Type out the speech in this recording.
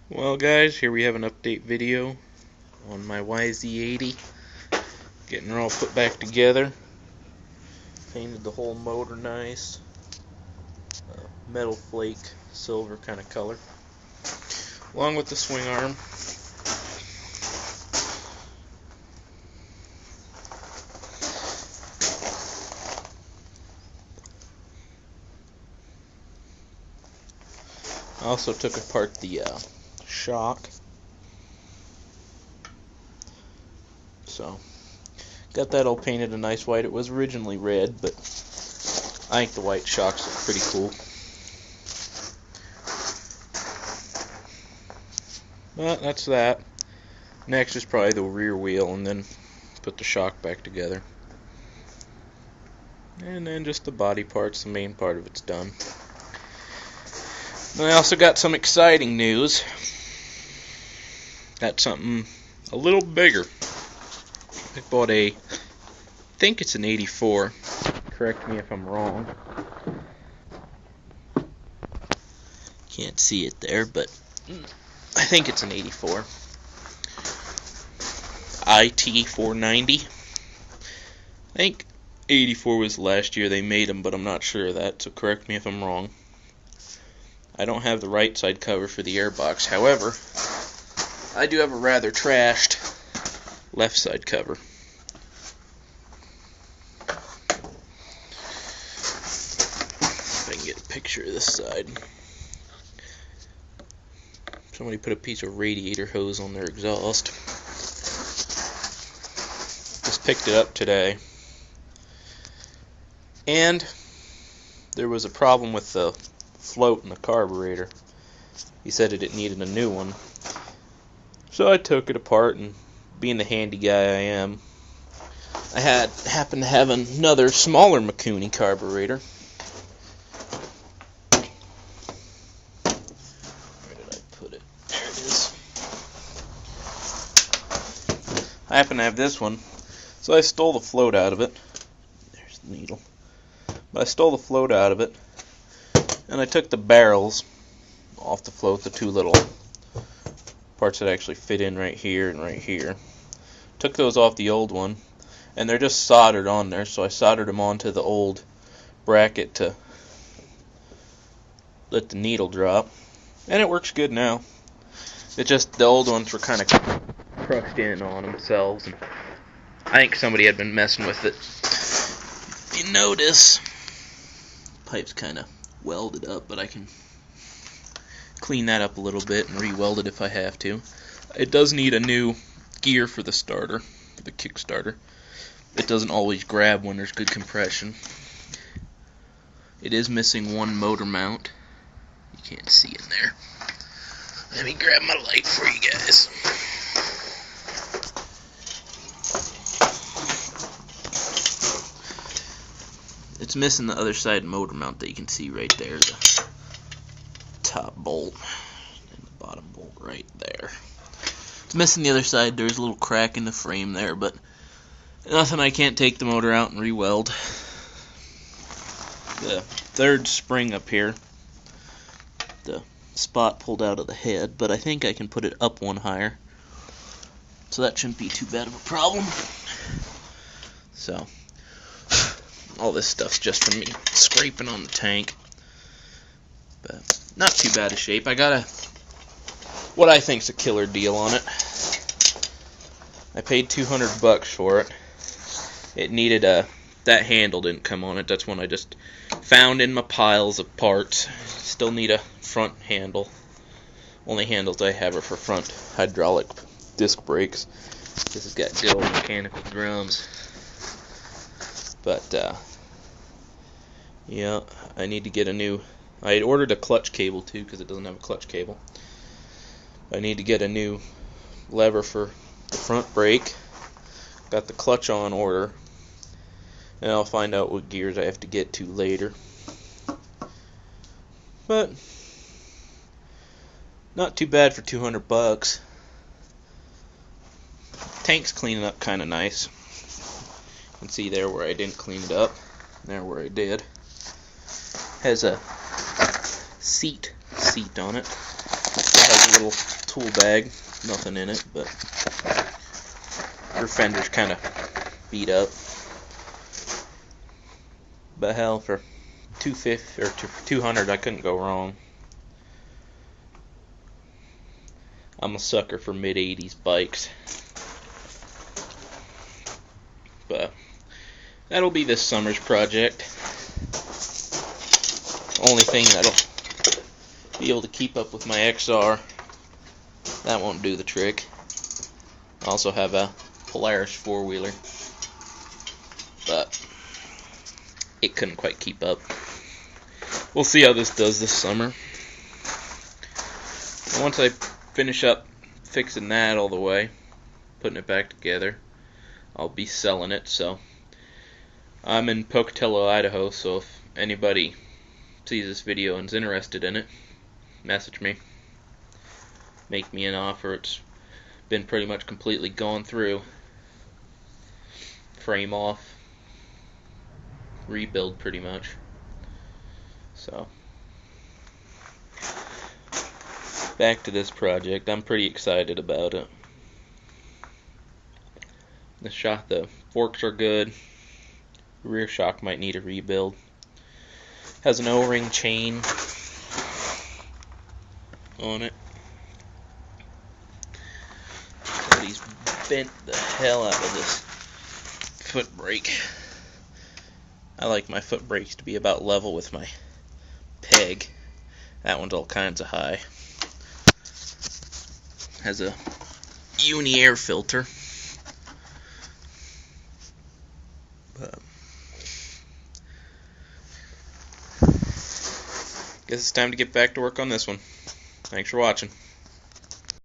Well guys, here we have an update video on my YZ80. Getting her all put back together. Painted the whole motor nice. Metal flake, silver kind of color. Along with the swing arm. I also took apart the shock. So, got that all painted a nice white. It was originally red, but I think the white shocks look pretty cool. But that's that. Next is probably the rear wheel, and then put the shock back together. And then just the body parts, the main part of it's done. And I also got some exciting news. Got something a little bigger. I bought I think it's an 84. Correct me if I'm wrong. Can't see it there, but I think it's an 84. IT490. I think 84 was last year they made them, but I'm not sure of that, so correct me if I'm wrong. I don't have the right side cover for the airbox. However, I do have a rather trashed left side cover. If I can get a picture of this side. Somebody put a piece of radiator hose on their exhaust. Just picked it up today. And there was a problem with the float in the carburetor. He said it needed a new one. So I took it apart, and being the handy guy I am, I happened to have another smaller Mikuni carburetor. Where did I put it? There it is. I happen to have this one, so I stole the float out of it. There's the needle. But I stole the float out of it, and I took the barrels off the float, the two little parts that actually fit in right here and right here. Took those off the old one, and they're just soldered on there, so I soldered them onto the old bracket to let the needle drop, and it works good now. It just, the old ones were kind of crushed in on themselves, and I think somebody had been messing with it. If you notice, the pipe's kind of welded up, but I can clean that up a little bit and re-weld it if I have to. It does need a new gear for the starter, for the kick starter. It doesn't always grab when there's good compression. It is missing one motor mount. You can't see in there. Let me grab my light for you guys. It's missing the other side motor mount that you can see right there, the top bolt and the bottom bolt right there. It's missing the other side. There's a little crack in the frame there, but nothing I can't take the motor out and re-weld. The third spring up here, the spot pulled out of the head, but I think I can put it up one higher, so that shouldn't be too bad of a problem. So all this stuff's just from me scraping on the tank, but not too bad a shape. I got what I think's a killer deal on it. I paid $200 for it. It needed that handle didn't come on it. That's one I just found in my piles of parts. Still need a front handle. Only handles I have are for front hydraulic disc brakes. This has got good old mechanical drums. But yeah, I need to get a new. I had ordered a clutch cable too because it doesn't have a clutch cable. I need to get a new lever for the front brake. Got the clutch on order, and I'll find out what gears I have to get to later. But not too bad for $200. Tank's cleaning up kind of nice. You can see there where I didn't clean it up, there where I did. Has a seat on it. has a little tool bag, nothing in it, but her fender's kind of beat up. But hell, for $250 or $200, I couldn't go wrong. I'm a sucker for mid-80s bikes. But that'll be this summer's project. Only thing that'll be able to keep up with my XR. That won't do the trick. I also have a Polaris four-wheeler, but it couldn't quite keep up. We'll see how this does this summer. And once I finish up fixing that all the way, putting it back together, I'll be selling it. So I'm in Pocatello, Idaho, so if anybody sees this video and is interested in it, message me. Make me an offer. It's been pretty much completely gone through. Frame off. Rebuild pretty much. So back to this project. I'm pretty excited about it. The forks are good. Rear shock might need a rebuild. Has an O-ring chain on it. Somebody's bent the hell out of this foot brake. I like my foot brakes to be about level with my peg. That one's all kinds of high. Has a uni air filter. But guess it's time to get back to work on this one. Thanks for watching.